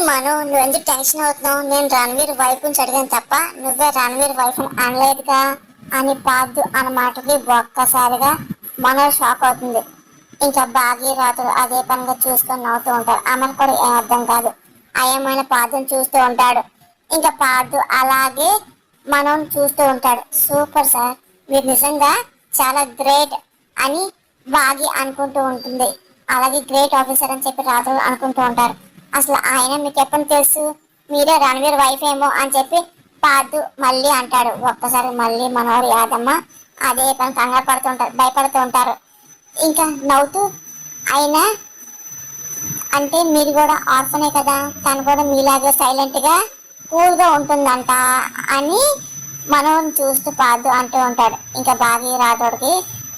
మనం నువ్వు ఎందుకు టెన్షన్ అవుతున్నావు? నేను రణవీర్ వైఫ్ నుంచి అడిగాను తప్ప నువ్వే రణవీర్ వైఫ్ అనలేదుగా అని పాదు అన్న మాటకి ఒక్కసారిగా మనో షాక్ అవుతుంది. ఇంకా బాగి రాత్రులు అదే పనిగా చూసుకొని నవ్వుతూ ఉంటాడు. ఆమెను కూడా ఏం అర్థం కాదు. అయమైన పాదుని చూస్తూ ఉంటాడు. ఇంకా పాదు అలాగే మనం చూస్తూ ఉంటాడు. సూపర్ సార్, మీరు నిజంగా చాలా గ్రేట్ అని బాగి అనుకుంటూ ఉంటుంది. అలాగే గ్రేట్ ఆఫీసర్ అని చెప్పి రాత్రులు అనుకుంటూ ఉంటారు. అసలు ఆయన మీకు ఎప్పుడు తెలుసు? మీరే రణవీర్ వైఫ్ ఏమో అని చెప్పి పాదు మళ్ళీ అంటాడు. ఒక్కసారి మళ్ళీ మనోహర్ యాదమ్మ అదే పని కంగారు పడుతూ ఉంటారు, భయపడుతూ ఉంటారు. ఇంకా నవ్వుతూ అయినా అంటే మీరు కూడా ఆర్ఫనే కదా, తను కూడా మీలాగే సైలెంట్గా కూల్గా ఉంటుందంట అని మనం చూస్తూ పాదు అంటూ ఉంటాడు. ఇంకా బాగా రాతోడికి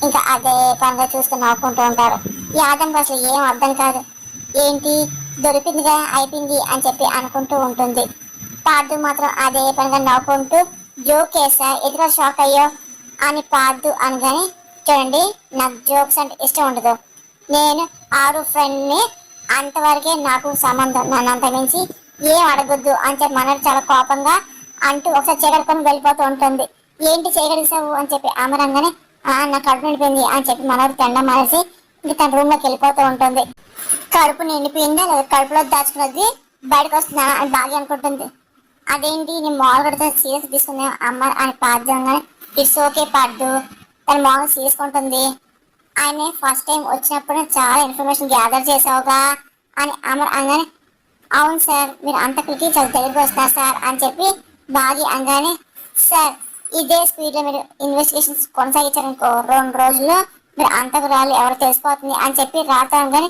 ఇంకా అదే పనిగా చూస్తూ నవ్వుకుంటూ ఉంటాడు. యాదమ్మ అసలు ఏం అర్థం కాదు. ఏంటి దొరికిందిగా అయిపోయింది అని చెప్పి అనుకుంటూ ఉంటుంది. పార్దు మాత్రం అదే పనిగా నవ్వుకుంటూ జోక్ వేసా ఎదురు షాక్ అయ్యో అని పార్దు అనగానే, చూడండి నాకు జోక్స్ అంటే ఇష్టం ఉండదు, నేను ఆరు ఫ్రెండ్ని, అంతవరకే నాకు సంబంధం, నన్ను అంత మించి ఏం అడగొద్దు అని చెప్పి మనోడు చాలా కోపంగా అంటూ ఒకసారి చేయగలుగుకొని వెళ్ళిపోతూ ఉంటుంది. ఏంటి చేయగలిసావు అని చెప్పి ఆమె నాకు కడుపు నిండిపోయింది అని చెప్పి మనోడు తిండం మానేసి ఇంక తన రూమ్లోకి వెళ్ళిపోతూ ఉంటుంది. కడుపు నిండిపోయిందా లేదా కడుపులో దాచుకున్నది బయటకు వస్తుందా అని బాగా అనుకుంటుంది. అదేంటి నేను మామూలుగా సీరియస్ తీసుకున్నా అమ్మ అని పాద్యంగానే, ఇట్స్ ఓకే పాడ్డు, తను మామూలు తీసుకుంటుంది. ఆయన ఫస్ట్ టైం వచ్చినప్పుడు చాలా ఇన్ఫర్మేషన్ గ్యాదర్ చేసావుగా అని అమర్ అనగానే, అవును సార్ మీరు అంతకులకి చాలా తెలివిగా వస్తారు సార్ అని చెప్పి బాగి అనగానే, సార్ ఇదే స్పీడ్లో మీరు ఇన్వెస్టిగేషన్స్ కొనసాగించారనుకో 2 రోజుల్లో మీరు అంతకురాలు ఎవరు తెలిసిపోతుంది అని చెప్పి రాతాను. కానీ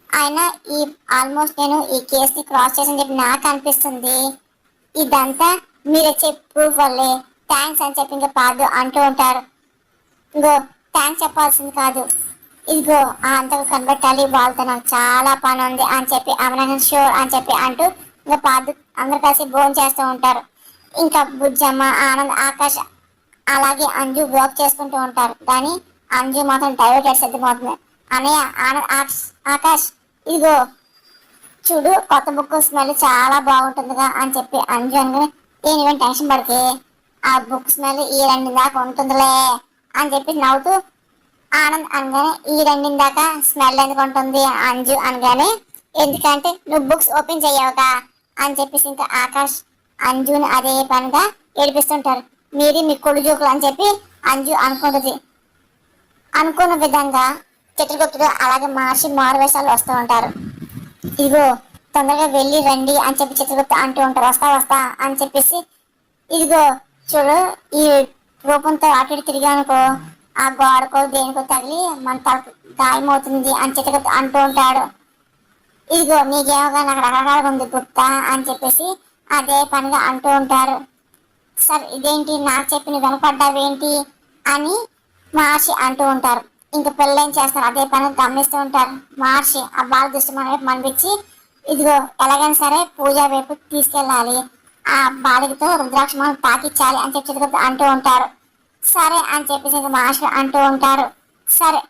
ఆయన ఈ ఆల్మోస్ట్ నేను ఈ కేసుని క్రాస్ చేసని చెప్పి నాకు అనిపిస్తుంది. ఇదంతా మీరు ఇచ్చే ప్రూఫ్ వల్లే, థ్యాంక్స్ అని చెప్పి ఇంకా పాదు అంటూ ఉంటారు. ఇంకో థ్యాంక్స్ చెప్పాల్సింది కాదు, ఇదిగో ఆ అంతకు కనబెట్టాలి, వాళ్ళతో నాకు చాలా పని ఉంది అని చెప్పి అమరాన్ షూర్ అని చెప్పి అంటూ ఇంకా పాదు అందరు కలిసి భోజనం చేస్తూ ఉంటారు. ఇంకా బుజ్జమ్మ, ఆనంద్, ఆకాష్ అలాగే అంజు వర్క్ చేసుకుంటూ ఉంటారు. కానీ అంజు మాత్రం డైవర్ట్ సిద్ధమవుతుంది. అన్నయ్య ఆనంద్, ఆకాష్ ఇదిగో చూడు కొత్త బుక్ స్మెల్ చాలా బాగుంటుందిగా అని చెప్పి అంజు అనగానే, ఏం టెన్షన్ పడితే ఆ బుక్ స్మెల్ ఈ 2 దాకా ఉంటుందిలే అని చెప్పి నవ్వుతూ ఆనంద్ అనగానే, ఈ 2 దాకా స్మెల్ ఎందుకు ఉంటుంది అంజు అనగానే, ఎందుకంటే నువ్వు బుక్స్ ఓపెన్ చేయవుగా అని చెప్పేసి ఇంకా ఆకాష్ అంజుని అదే పనిగా ఏడిపిస్తుంటారు. మీది మీ కొడు జోకులు అని చెప్పి అంజు అనుకుంటుంది. అనుకున్న విధంగా చిత్రగుప్తుడు అలాగే మహర్షి మారువేషాలు వస్తూ ఉంటారు. ఇదిగో తొందరగా వెళ్ళి రండి అని చెప్పి చిత్రగుప్త అంటూ ఉంటారు. వస్తా వస్తా అని చెప్పేసి, ఇదిగో చూడు ఈ రూపంతో అటు ఇటు తిరిగానుకో ఆ గోడకో దేనికో తగిలి మన తలకు గాయమవుతుంది అని చిత్రగుప్త అంటూ ఉంటాడు. ఇదిగో నీకేమోగా నాకు రకరకాలుగా ఉంది గుప్తా అని చెప్పేసి అదే పనిగా అంటూ ఉంటారు. సార్ ఇదేంటి నాకు చెప్పి నువ్వు వెనపడ్డావేంటి అని మహర్షి అంటూ ఉంటారు. ఇంక పిల్లలు ఏం చేస్తారు అదే పని గమనిస్తూ ఉంటారు. మహర్షి ఆ బాల దృష్టి మన వైపు మనిపించి, ఇదిగో ఎలాగైనా సరే పూజ వైపు తీసుకెళ్ళాలి, ఆ బాలికతో రుద్రాక్ష తాకిచ్చాలి అని చెప్పి అంటూ ఉంటారు. సరే అని చెప్పేసి ఇంకా మహర్షి అంటూ ఉంటారు. సరే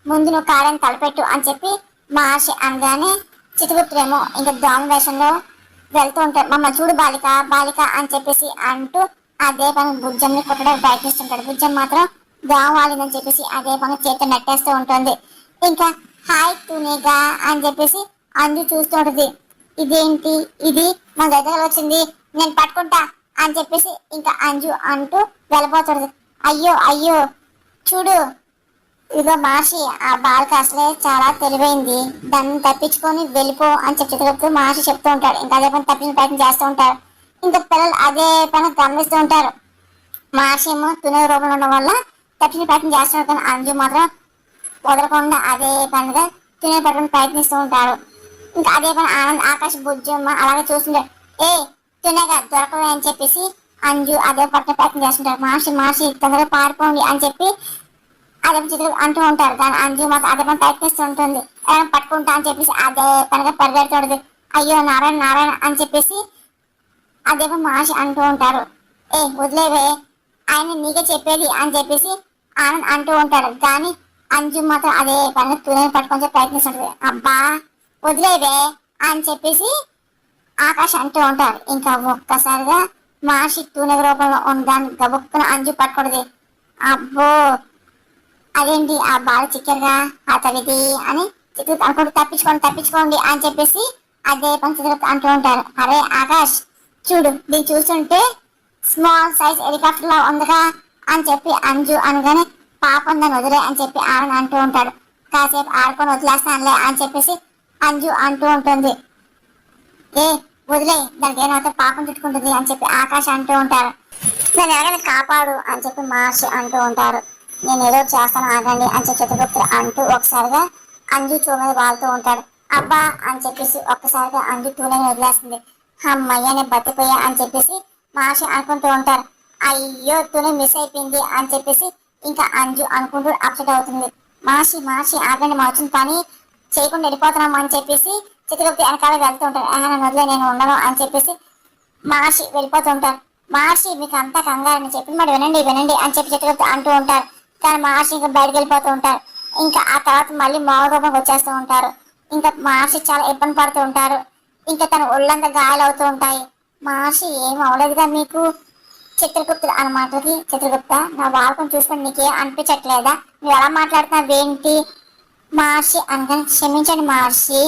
ముందు నువ్వు కార్యాన్ని తలపెట్టు అని చెప్పి మహర్షి అనగానే, చిత్రగుప్తుడేమో ఇంకా దొంగ వేషంలో వెళ్తూ ఉంటాడు. మమ్మ చూడు బాలిక బాలిక అని చెప్పేసి అంటూ అదే పని బుజ్జంని కొట్టడానికి ప్రయత్నిస్తుంటాడు. బుజ్జం మాత్రం దోమవాలిందని చెప్పేసి అదే పని చేతి నెట్టేస్తూ ఉంటుంది. ఇంకా హాయ్ తునేగా అని చెప్పేసి అంజు చూస్తూ ఉంటుంది. ఇదేంటి ఇది మన దగ్గర వచ్చింది, నేను పట్టుకుంటా అని చెప్పేసి ఇంకా అంజు అంటూ వెళ్ళబోతుంది. అయ్యో అయ్యో చూడు ఇదిగో మహర్షి ఆ బాలిక అసలే చాలా తెలివైంది, దాన్ని తప్పించుకొని వెళ్ళిపో అని చెప్పి మహర్షి చెప్తూ ఉంటాడు. ఇంకా అదే పని తప్పించిన ప్రయత్నం చేస్తూ ఉంటారు. ఇంకా పిల్లలు అదే పని గమనిస్తూ ఉంటారు. మహర్షి ఏమో తునే రూపంలో ఉండడం వల్ల తప్పించిన ప్రయత్నం చేస్తున్నారు. కానీ అంజు మాత్రం వదలకుండా అదే పనిగా తునే పట్టుకుని ప్రయత్నిస్తూ ఉంటారు. ఇంకా అదే పని ఆనంద్, ఆకాశ్, బుజ్జమ్మ అలాగే చూస్తుంటారు. ఏ తునేగా దొరకవే అని చెప్పేసి అంజు అదే పట్టుకుని ప్రయత్నం చేస్తుంటారు. మహర్షి మహర్షి తొందరగా పారిపోండి అని చెప్పి అదే చిత్రం అంటూ ఉంటారు. కానీ అంజు మాత్రం అదే పని ప్రయత్నిస్తూ ఉంటుంది. పట్టుకుంటా అని చెప్పేసి అదే పనిగా పరిగెడుతుంది. అయ్యో నారాయణ నారాయణ అని చెప్పేసి అదే పని మహర్షి అంటూ ఉంటారు. ఏ వదిలేవే ఆయన నీకే చెప్పేది అని చెప్పేసి ఆనంద్ అంటూ ఉంటాడు. కానీ అంజు మాత్రం అదే పనిగా తునే పట్టుకొని ప్రయత్నిస్తుంటుంది. అబ్బా వదిలేవే అని చెప్పేసి ఆకాష్ అంటూ ఉంటారు. ఇంకా ఒక్కసారిగా మహర్షి తూనెగ రూపంలో ఉన్న దాన్ని గబుక్కున అంజు పట్టుకుంటుంది. అబ్బో అదేంటి ఆ బాల చిక్కరగా అతడిది అని చిత్ర అనుకుంటూ తప్పించుకోండి తప్పించుకోండి అని చెప్పేసి అదే పంచ అంటూ ఉంటారు. అరే ఆకాష్ చూడు దీన్ని చూస్తుంటే స్మాల్ సైజ్ హెలికాప్టర్ లా ఉందిగా అని చెప్పి అంజు అనగానే పాపం దాన్ని వదిలే అని చెప్పి ఆనంద్ అంటూ ఉంటాడు. కాసేపు ఆడుకొని వదిలేస్తానులే అని చెప్పేసి అంజు అంటూ ఉంటుంది. ఏ వదిలే దానికి ఏమైతే పాపం చుట్టుకుంటుంది అని చెప్పి ఆకాష్ అంటూ ఉంటారు. నేను ఎవరైనా కాపాడు అని చెప్పి మహర్షి అంటూ ఉంటారు. నేను ఏదో చేస్తాను ఆగండి అని చెప్పి చిత్రగుప్తుడు అంటూ ఒకసారిగా అంజు చూ మీద వాళ్తూ ఉంటాడు. అబ్బా అని చెప్పేసి ఒక్కసారిగా అంజు తూనెని వదిలేస్తుంది. అమ్మయ్య నేను బతిపోయా అని చెప్పేసి మహర్షి అనుకుంటూ ఉంటారు. అయ్యో తూనె మిస్ అయిపోయింది అని చెప్పేసి ఇంకా అంజు అనుకుంటూ అప్సెట్ అవుతుంది. మహర్షి మహర్షి ఆగండి మా వచ్చిన పని చేయకుండా వెళ్ళిపోతున్నాము అని చెప్పేసి చిత్రగుప్తి వెనకాల వెళ్తూ ఉంటారు. నన్ను వదిలే నేను ఉండను అని చెప్పేసి మహర్షి వెళ్ళిపోతూ ఉంటారు. మహర్షి మీకు అంతా కంగారని చెప్పి మరి వినండి వినండి అని చెప్పి చిత్రగుప్తి అంటూ ఉంటారు. కానీ మహర్షి ఇంకా బయటకు వెళ్ళిపోతూ ఉంటారు. ఇంకా ఆ తర్వాత మళ్ళీ మామూలు రూపంకి వచ్చేస్తూ ఉంటారు. ఇంకా మహర్షి చాలా ఇబ్బంది పడుతూ ఉంటారు. ఇంకా తన ఒళ్ళంతా గాయాలు అవుతూ ఉంటాయి. మహర్షి ఏం అవలేదుగా మీకు చిత్రగుప్తుడు అన్న మాటలకి చిత్రగుప్త నా వాడకం చూసుకొని నీకేం అనిపించట్లేదా నువ్వు ఎలా మాట్లాడుతున్నావు ఏంటి మహర్షి అనగానే క్షమించండి మహర్షి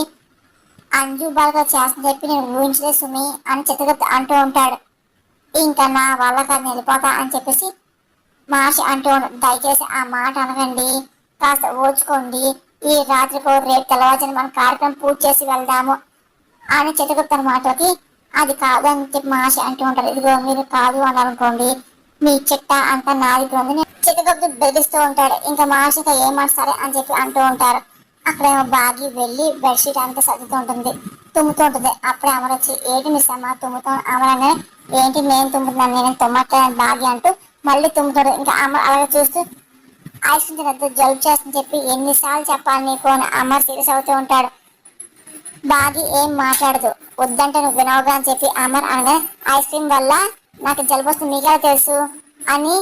అంజు బాగా చేస్తని చెప్పి నేను ఊహించలే సుమి అని చిత్రగుప్త అంటూ ఉంటాడు. ఇంకా నా వల్ల కాదు వెళ్ళిపోతా అని చెప్పేసి మహర్షి అంటూ ఉంటాడు. దయచేసి ఆ మాట అనకండి కాస్త ఓచుకోండి ఈ రాత్రికో రేపు తెల్లవారుజామున మన కార్యక్రమం పూర్తి చేసి వెళ్దాము అని చిత్రగుప్త మాటకి అది కాదు అని చెప్పి మహర్షి అంటూ ఉంటారు. ఇదిగో మీరు కాదు అని అనుకోండి మీ చిట్ట అంతా నాది ఉంది చిత్రగుప్తుడు బెదిరిస్తూ ఉంటాడు. ఇంకా మహర్షితో ఏమాట సరే అని చెప్పి అంటూ ఉంటారు. అక్కడేమో బాగి వెళ్ళి బెడ్షీట్ అంతా సర్దుతూ ఉంటుంది. తుమ్ముతూ ఉంటుంది. అప్పుడే అమర వచ్చి ఏంటి మిస్ అమ్మ తుమ్ముతూ అమరనే ఏంటి నేను తుమ్ముతున్నాను నేను తుమ్మట్లేదని బాగి అంటూ మళ్ళీ తుమ్ముతాడు. ఇంకా అమర్ అలాగే చూస్తూ ఐస్ క్రీమ్ తినద్దు జలుబు చేస్తుందని చెప్పి ఎన్నిసార్లు చెప్పాలి నీకు అని అమర్ సీరియస్ అవుతూ ఉంటాడు. బాగి ఏం మాట్లాడదు. వద్దంటే నువ్వు వినవుగా అని చెప్పి అమర్ అనగానే ఐస్ క్రీమ్ వల్ల నాకు జలుబు వస్తుంది నీకెలా తెలుసు అని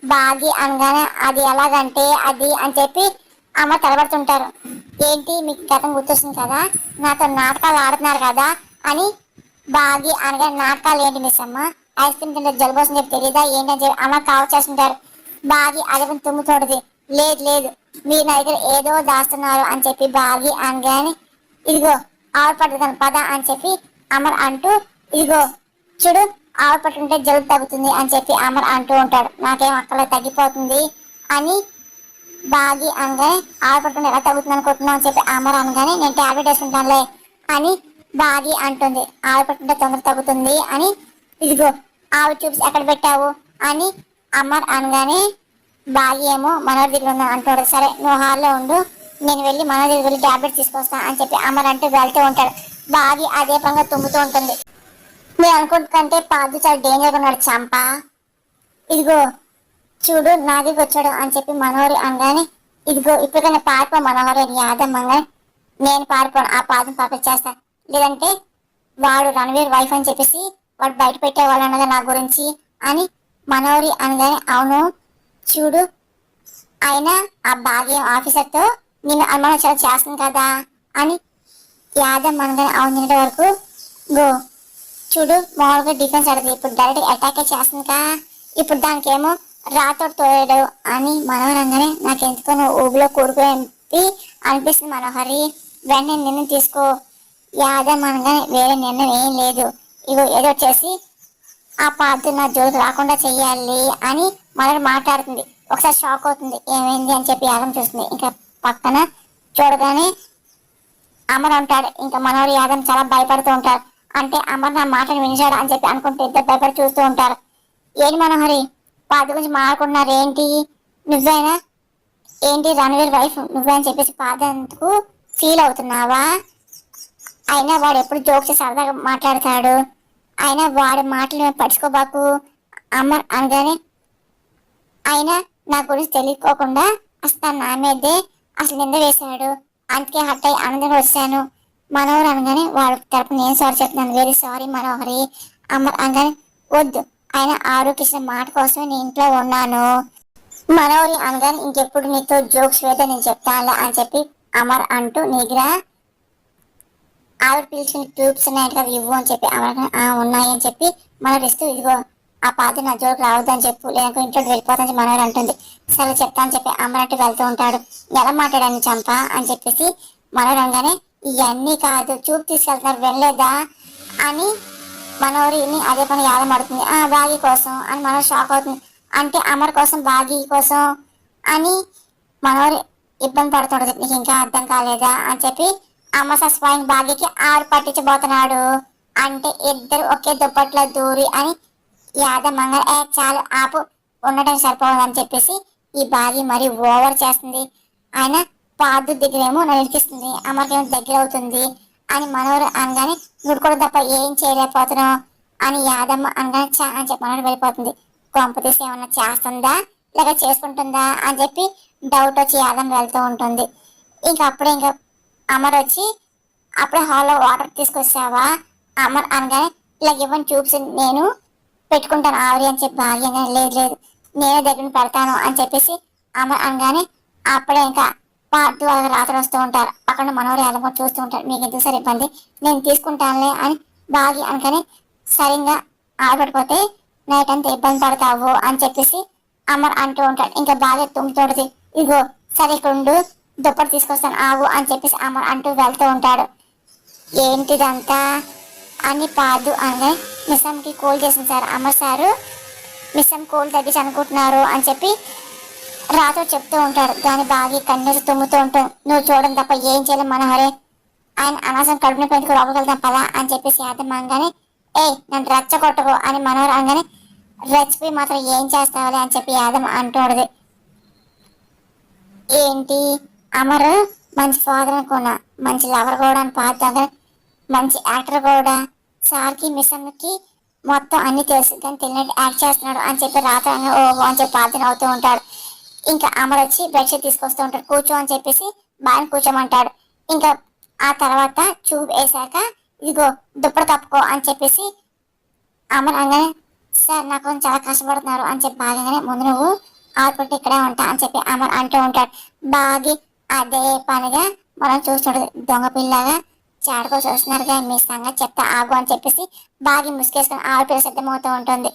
బాగి అనగానే అది ఎలాగంటే అది అని చెప్పి అమర్ తలబడుతుంటారు. ఏంటి మీకు గతం గుర్తొస్తుంది కదా నాతో నాటకాలు ఆడుతున్నారు కదా అని బాగి అనగానే నాటకాలు ఏంటి మిస్ అమ్మ ఐస్ క్రీమ్ తింటే జలుబు వస్తుంది చెప్పి తెలియదా ఏంటని చెప్పి అమర్ కాల్ చేస్తుంటారు. బాగి అదే తుమ్ముతోడిది లేదు లేదు మీరు నా దగ్గర ఏదో దాస్తున్నారు అని చెప్పి బాగి అనగానే ఇదిగో ఆవు పట్టుకుని పద అని చెప్పి అమర్ అంటూ ఇదిగో చూడు ఆవు పట్టుకుంటే జలుబు తగ్గుతుంది అని చెప్పి అమర్ అంటూ ఉంటాడు. నాకేం అక్కడ తగ్గిపోతుంది అని బాగి అనగానే ఆవు పట్టుకుంటే ఎలా తగ్గుతుంది అనుకుంటున్నావు అని చెప్పి అమర్ అనగానే నేను టాబ్లెట్ వేసుకుంటానులే అని బాగి అంటుంది. ఆవు పట్టుకుంటే తొందర తగ్గుతుంది అని ఇదిగో ఆవు ట్యూబ్స్ ఎక్కడ పెట్టావు అని అమర్ అనగానే బాగి ఏమో మనోడి దగ్గర ఉందని అంటాడు. సరే నువ్వు హాల్లో ఉండు నేను వెళ్ళి మనోడి దగ్గర వెళ్ళి టాబ్లెట్ తీసుకొస్తా అని చెప్పి అమర్ అంటూ వెళ్తూ ఉంటాడు. బాగి అదే పనిగా తుమ్ముతూ ఉంటుంది. నేను అనుకుంటుంటే పాదు చాలా డేంజర్గా ఉన్నాడు చంప ఇదిగో చూడు నా దగ్గర వచ్చాడు అని చెప్పి మనోహరి అనగానే ఇదిగో ఇప్పటికైనా పారిపో మనోహరి అని యాదమ్మంగా నేను పారిపోను ఆ పాదం పంపించేస్తా లేదంటే వాడు రణవీర్ వైఫ్ అని చెప్పేసి వాడు బయట పెట్టేవాళ్ళు అనగా నా గురించి అని మనోహరి అనగానే అవును చూడు అయినా ఆ భాగ్యం ఆఫీసర్తో నేను అనుమానం చేస్తుంది కదా అని యాదవ్ అనగానే అవును వరకు గో చూడు మామూలుగా డిఫెన్స్ ఆడదు ఇప్పుడు డైరెక్ట్ అటాకే చేస్తుంది కా ఇప్పుడు దానికేమో రాతో తోయడు అని మనోహరంగానే నాకు ఎందుకో ఊబిలో కూరుకుని అనిపిస్తుంది మనోహరి వెంటనే నిర్ణయం తీసుకో యాదవ్ అనగానే వేరే నిర్ణయం ఏం లేదు ఇగో ఏదో చేసి ఆ పాత్ర నా జోలికి రాకుండా చెయ్యాలి అని మనోహరి మాట్లాడుతుంది. ఒకసారి షాక్ అవుతుంది ఏమైంది అని చెప్పి యాదవ్ చూస్తుంది. ఇంకా పక్కన చూడగానే అమర్ ఉంటాడు. ఇంకా మనోహరి యాదవ్ చాలా భయపడుతూ ఉంటారు. అంటే అమర్ నా మాటను వినిచాడు అని చెప్పి అనుకుంటే ఇద్దరు భయపడి చూస్తూ ఉంటారు. ఏంటి మనోహరి పాత గురించి మాట్లాడుకున్నారు ఏంటి నువ్వైనా ఏంటి రణవీర్ వైఫ్ నువ్వే అని చెప్పేసి పాదందుకు ఫీల్ అవుతున్నావా అయినా వాడు ఎప్పుడు జోక్స్ సరదాగా మాట్లాడతాడు అయినా వాడి మాటలు పడుచుకోబాకు అమర్ అనగానే అయినా నా గురించి తెలియకోకుండా అసలు నా మీదే అసలు నింద వేశాడు అందుకే హట్ అయ్యి ఆనందంగా వచ్చాను మనోహర్ అనగానే వాడు తరపు నేను సారీ చెప్తున్నాను వెరీ సారీ మనోహరి అమర్ అనగానే వద్దు ఆయన ఆరోగ్య మాట కోసమే నేను ఇంట్లో ఉన్నాను మనోహరి అనగానే ఇంకెప్పుడు నీతో జోక్స్ వేదో నేను చెప్తానులే అని చెప్పి అమర్ అంటూ నిగ్రా ఆవిడ పిలిచిన ట్యూబ్స్ ఉన్నాయి కదా ఇవ్వు అని చెప్పి ఉన్నాయి అని చెప్పి మనోడు ఇస్తూ ఇదిగో ఆ పాత నా జోలికి రావద్దని చెప్పు లేక ఇంట్లో వెళ్ళిపోతాని మనోడు అంటుంది. సరే చెప్తా అని చెప్పి అమ్మనట్టు వెళ్తూ ఉంటాడు. ఎలా మాట్లాడాను చంప అని చెప్పేసి మనోడు అనగానే ఇవన్నీ కాదు చూపు తీసుకెళ్తున్నారు వెళ్ళలేదా అని మనోడిని అదే పని యాదమాడుతుంది. బాగి కోసం అని మనోడు షాక్ అవుతుంది. అంటే అమర్ కోసం బాగి కోసం అని మనోడు ఇబ్బంది పడుతుంటది. నీకు ఇంకా అర్థం కాలేదా అని చెప్పి అమ్మ సస్పాయిన్ బాగికి ఆరు పట్టించబోతున్నాడు. అంటే ఇద్దరు ఒకే దుప్పట్లో దూరి అని యాదమ్మ చాలు ఆపు ఉండటం సరిపోదని చెప్పేసి ఈ బాగి మరి ఓవర్ చేస్తుంది. ఆయన పాదు దగ్గరేమో నడిపిస్తుంది, అమ్మకేమో దగ్గర అవుతుంది అని మనోరు అనగానే నువ్వు కూడా తప్ప ఏం చేయలేకపోతున్నావు అని యాదమ్మ అనగానే చా అని చెప్పి మనోడు వెళ్ళిపోతుంది. కొంపతీసి ఏమన్నా చేస్తుందా లేక చేసుకుంటుందా అని చెప్పి డౌట్ వచ్చి యాదమ్మ వెళ్తూ ఉంటుంది. ఇంకా అప్పుడే ఇంకా అమర్ వచ్చి అప్పుడే హాల్లో వాటర్ తీసుకొచ్చావా అమర్ అనగానే ఇలా ఇవ్వని ట్యూబ్స్ నేను పెట్టుకుంటాను ఆవిరి అని చెప్పి భాగ్యంగా లేదు లేదు నేనే దగ్గర పెడతాను అని చెప్పేసి అమర్ అనగానే అప్పుడే ఇంకా పార్టీ వాళ్ళకి రాత్రి వస్తూ ఉంటారు. అక్కడ మనోరు ఎలా చూస్తూ ఉంటారు. మీకు ఎందుకు సరే ఇబ్బంది నేను తీసుకుంటానులే అని బాగి అనగానే సరిగ్గా ఆడపడిపోతే నైట్ అంతా ఇబ్బంది పడతావు అని చెప్పేసి అమర్ అంటూ ఉంటాడు. ఇంకా బాగా తుమ్ముతోడుది ఇగో సరే ఇక్కడ ఉండు దుప్పటి తీసుకొస్తాను ఆగు అని చెప్పేసి అమర్ అంటూ వెళ్తూ ఉంటాడు. ఏంటిదంతా అని పాదు అనగా మిస్సమ్కి కోల్ చేసింది సార్ అమర్ సారు మిస్సమ్ కోల్ తగ్గించి అనుకుంటున్నారు అని చెప్పి రాతో చెప్తూ ఉంటాడు. దాని బాగా కన్నీరు తుమ్ముతూ ఉంటాడు. నువ్వు చూడడం తప్ప ఏం చేయలేం మనోహరే ఆయన అనవసరం కడుపుని పెంచుకు లోపలికెళ్తాం పదా అని చెప్పేసి యాదమ్మ అనగానే నన్ను రెచ్చగొట్టకు అని మనోహర్ అనగానే రెచ్చిపోయి మాత్రం ఏం చేస్తావాలి అని చెప్పి యాదమ్మ అంటూడదు. ఏంటి అమర్ మంచి ఫాదర్ అనుకున్నా మంచి లవర్ కూడా అని పాత మంచి యాక్టర్ కూడా సార్కి మిస్సమ్కి మొత్తం అన్ని తెలుసు కానీ తెలియనట్టు యాక్ట్ చేస్తున్నాడు అని చెప్పి రాత్రి ఓహో అని చెప్పి ప్రార్థన అవుతూ ఉంటాడు. ఇంకా అమర్ వచ్చి బెడ్షీట్ తీసుకొస్తూ ఉంటాడు. కూర్చో అని చెప్పేసి బాగా కూర్చోమంటాడు. ఇంకా ఆ తర్వాత చూపు వేసాక ఇదిగో దుప్పటి కప్పుకో అని చెప్పేసి అమర్ అనగానే సార్ నాకు చాలా కష్టపడుతున్నారు అని చెప్పి బాగానే ముందు నువ్వు ఆడుకుంటే ఇక్కడే ఉంటా అని చెప్పి అమర్ అంటూ ఉంటాడు. బాగి అదే పనిగా మనం చూస్తుంటది దొంగ పిల్లగా చాడుకో చూస్తున్నారుగా మీ సంగతి చెప్తా ఆగు అని చెప్పేసి బాగా ముసుకేసుకొని ఆవిడ సిద్ధమవుతూ ఉంటుంది.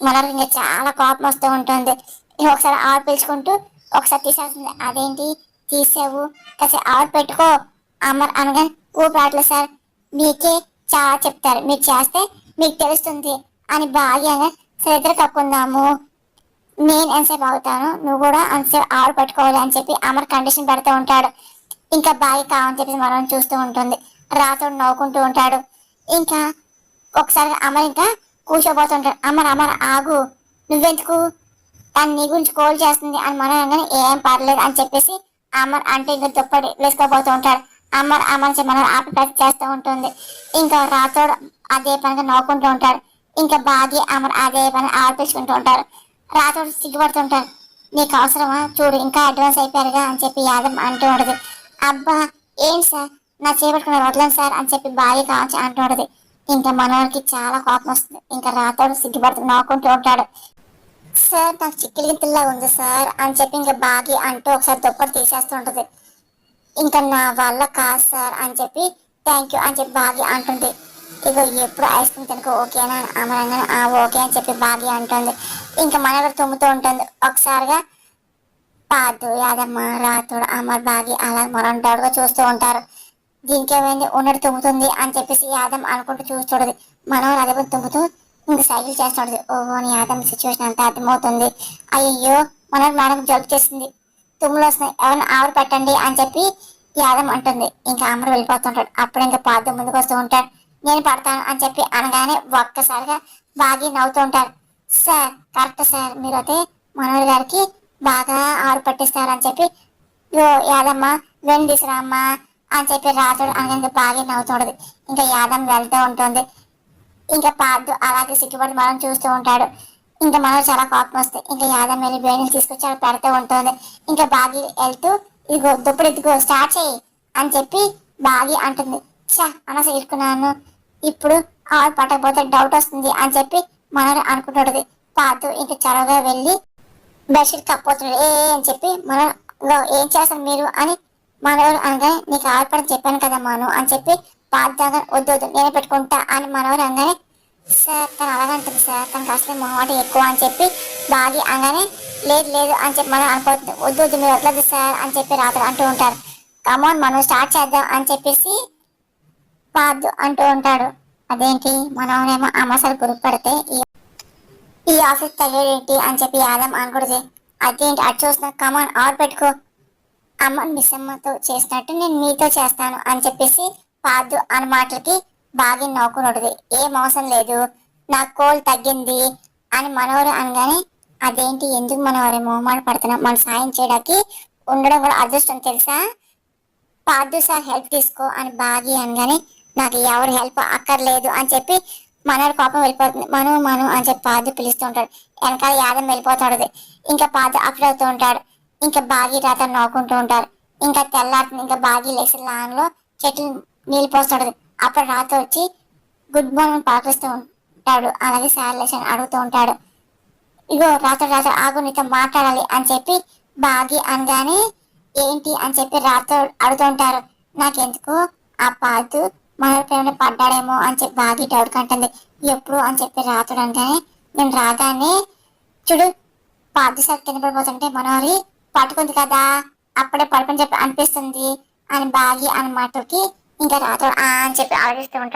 మనకు ఇంకా చాలా కోపం వస్తూ ఉంటుంది. ఒకసారి ఆవిడ పిలుచుకుంటూ ఒకసారి తీసేస్తుంది. అదేంటి తీసావు కాసేపు ఆవిడ పెట్టుకో అమర్ అనగా ఊపిరాట్లేదు సార్ మీకే చాలా చెప్తారు మీరు చేస్తే మీకు తెలుస్తుంది అని బాగా సరే ఇద్దరు కప్పుకుందాము నేను ఎంతసేపు అవుతాను నువ్వు కూడా అంతసేపు ఆవిడ పెట్టుకోవాలి అని చెప్పి అమర్ కండిషన్ పెడుతూ ఉంటాడు. ఇంకా బాగా కావని చెప్పి మనం చూస్తూ ఉంటుంది. రాతోడు నవ్వుకుంటూ ఉంటాడు. ఇంకా ఒకసారి అమర్ ఇంకా కూర్చోబోతుంటాడు. అమర్ అమర్ ఆగు నువ్వెందుకు తను నీ గురించి కోల్ చేస్తుంది అని మనం అనగానే ఏం పర్లేదు అని చెప్పేసి అమర్ అంటే ఇంకా దుప్పటి వేసుకోబోతూ ఉంటాడు. అమర్ అమర్ మనం ఆపి పెట్టి చేస్తూ ఉంటుంది. ఇంకా రాతోడు అదే పనిగా నవ్వుకుంటూ ఉంటాడు. ఇంకా బాగి అమర్ అదే పని ఆడిపించుకుంటూ ఉంటారు. రాతోడు సిగ్గుపడుతుంటారు. నీకు అవసరమా చూడు ఇంకా అడ్వాన్స్ అయిపోయారుగా అని చెప్పి యాదవ్ అంటూ ఉండదు. అబ్బా ఏంటి సార్ నా చేపట్టుకున్న వదలండి సార్ అని చెప్పి బాగా కావచ్చు అంటూ ఉండదు. ఇంకా మనోడికి చాలా కోపం వస్తుంది. ఇంకా రాతోడు సిగ్గుపడుతూ నవ్వుకుంటూ ఉంటాడు. సార్ నాకు చిక్కిలి గింతల్లా ఉంది సార్ అని చెప్పి ఇంకా బాగి అంటూ ఒకసారి దుప్పటి తీసేస్తూ ఉంటుంది. ఇంకా నా వల్ల కాదు సార్ అని చెప్పి థ్యాంక్ యూ అని చెప్పి బాగి అంటుంది. ఇక ఎప్పుడు ఐస్ క్రీమ్ తినక ఓకేనా అమరంగా ఓకే అని చెప్పి బాగి అంటుంది. ఇంకా మనోడు తుమ్ముతూ ఉంటుంది. ఒకసారిగా పాదు యాదమ్మ రాతుడు అమర్ బాగి అలా మనం డౌట్గా చూస్తూ ఉంటారు. దీనికి ఏమైంది ఉన్నట్టు తుమ్ముతుంది అని చెప్పేసి యాదమ్ అనుకుంటూ చూస్తుండదు. మనోడు అదే తుమ్ముతూ ఇంక సైకిల్ చేస్తుండదు. ఓహో అని యాదమ్ సిచ్యువేషన్ అంతా అర్థమవుతుంది. అయ్యో మనోడు మేడం జలుబు చేసింది తుమ్ములు వస్తున్నాయి ఎవరైనా ఆవిడ పెట్టండి అని చెప్పి యాదమ్ అంటుంది. ఇంకా అమర్ వెళ్ళిపోతుంటాడు. అప్పుడు ఇంకా పాదు ముందుకు వస్తూ ఉంటాడు. నేను పడతాను అని చెప్పి అనగానే ఒక్కసారిగా బాగి నవ్వుతూ ఉంటారు. సార్ కరెక్ట్ సార్ మీరు అయితే మనోడి గారికి బాగా ఆరు పట్టిస్తారని చెప్పి యాదమ్మ వెండి తీసురామ్మా అని చెప్పి రాతుడు అనగా బాగా నవ్వుతుండదు. ఇంకా యాదమ్మ వెళ్తూ ఉంటుంది. ఇంకా పాదు అలాగే సిగ్గుపడి మనం చూస్తూ ఉంటాడు. ఇంకా మనం చాలా కోపం వస్తాయి. ఇంకా యాదమ్మ వెళ్ళి వేణులు తీసుకొచ్చి అక్కడ పెడుతూ ఉంటుంది. ఇంకా బాగి వెళ్తూ ఇదిగో దుప్పుడు ఇదిగో స్టార్ట్ చేయి అని చెప్పి బాగి అంటుంది. చా అనస ఇరుకున్నాను ఇప్పుడు ఆవిడ పట్టకపోతే డౌట్ వస్తుంది అని చెప్పి మనం అనుకుంటుంటది. పాదు ఇంకా చొరవగా వెళ్ళి బెడ్షీట్ కప్పోతున్నాడు అని చెప్పి మనం ఏం చేస్తాను మీరు అని మనోడు అనగా నీకు ఆవిడపడని చెప్పాను కదా మాను అని చెప్పి పాతగా వద్దు వద్దు నేనే పెట్టుకుంటా అని మనవరు అనగానే సార్ తను అలాగంటుంది సార్, తనకు అసలు మొహమాట ఎక్కువ అని చెప్పి బాగి అనగానే లేదు లేదు అని చెప్పి మనం అనుకోవద్దు, వద్దు వద్దు మీరు వదలదు సార్ అని చెప్పి రాత్రి అంటూ ఉంటారు. కమాన్ మనం స్టార్ట్ చేద్దాం అని చెప్పేసి పాదు అంటూ ఉంటాడు. అదేంటి మనవనేమో అమ్మసారి గురుపు పడితే ఈ ఆఫీస్ తగ్గేటి అని చెప్పి యాదం అనకూడదు. అదేంటి అటు చూసిన కమాన్ ఆర్ పెట్టుకో, అమ్మ మిస్ అమ్మతో చేసినట్టు నేను మీతో చేస్తాను అని చెప్పేసి పాదు అన్న మాటలకి బాగా నవ్వుకున్నది. ఏ మోసం లేదు, నా కోల్ తగ్గింది అని మనవరు అనగానే అదేంటి ఎందుకు మనవరే మొహమాట పడుతున్నాం, మన సాయం చేయడానికి ఉండడం కూడా అదృష్టం తెలుసా, పాదు సార్ హెల్ప్ తీసుకో అని బాగి అనగానే నాకు ఎవరు హెల్ప్ అక్కర్లేదు అని చెప్పి మనోడు కోపం వెళ్ళిపోతుంది. మను అని చెప్పి పాదు పిలుస్తూ ఉంటాడు. వెనకాల యాదం వెళ్ళిపోతాడు. ఇంకా పాదు అక్కడ అవుతూ ఉంటాడు. ఇంకా బాగి రాత నవ్వుకుంటూ ఉంటారు. ఇంకా తెల్లారుతుంది. ఇంకా బాగి లేచి లాన్లో చెట్లు నీళ్ళు పోస్తాడు. అప్పుడు రాత వచ్చి గుడ్ మార్నింగ్ పాటిస్తూ ఉంటాడు. అలాగే సార్ లేచి అడుగుతూ ఉంటాడు. ఇగో రాత్రి రాత్రి ఆగు నీతో మాట్లాడాలి అని చెప్పి బాగి అనగానే ఏంటి అని చెప్పి రాత్రి అడుగుతూ ఉంటారు. నాకెందుకు ఆ పాదు మన ప్రేమ పడ్డాడేమో అని చెప్పి బాగి డౌట్ కంటుంది. ఎప్పుడు అని చెప్పి రాత్రుడు అనగానే నేను రాగానే చూడు పాదు సార్ కింద పడిపోతుంటే మనోరి పట్టుకుంది కదా అప్పుడే పడుకుని చెప్పి అనిపిస్తుంది అని బాగి అన్న మాటకి ఇంకా రాత్రుడు అని చెప్పి ఆలోచిస్తూ ఉంటాడు.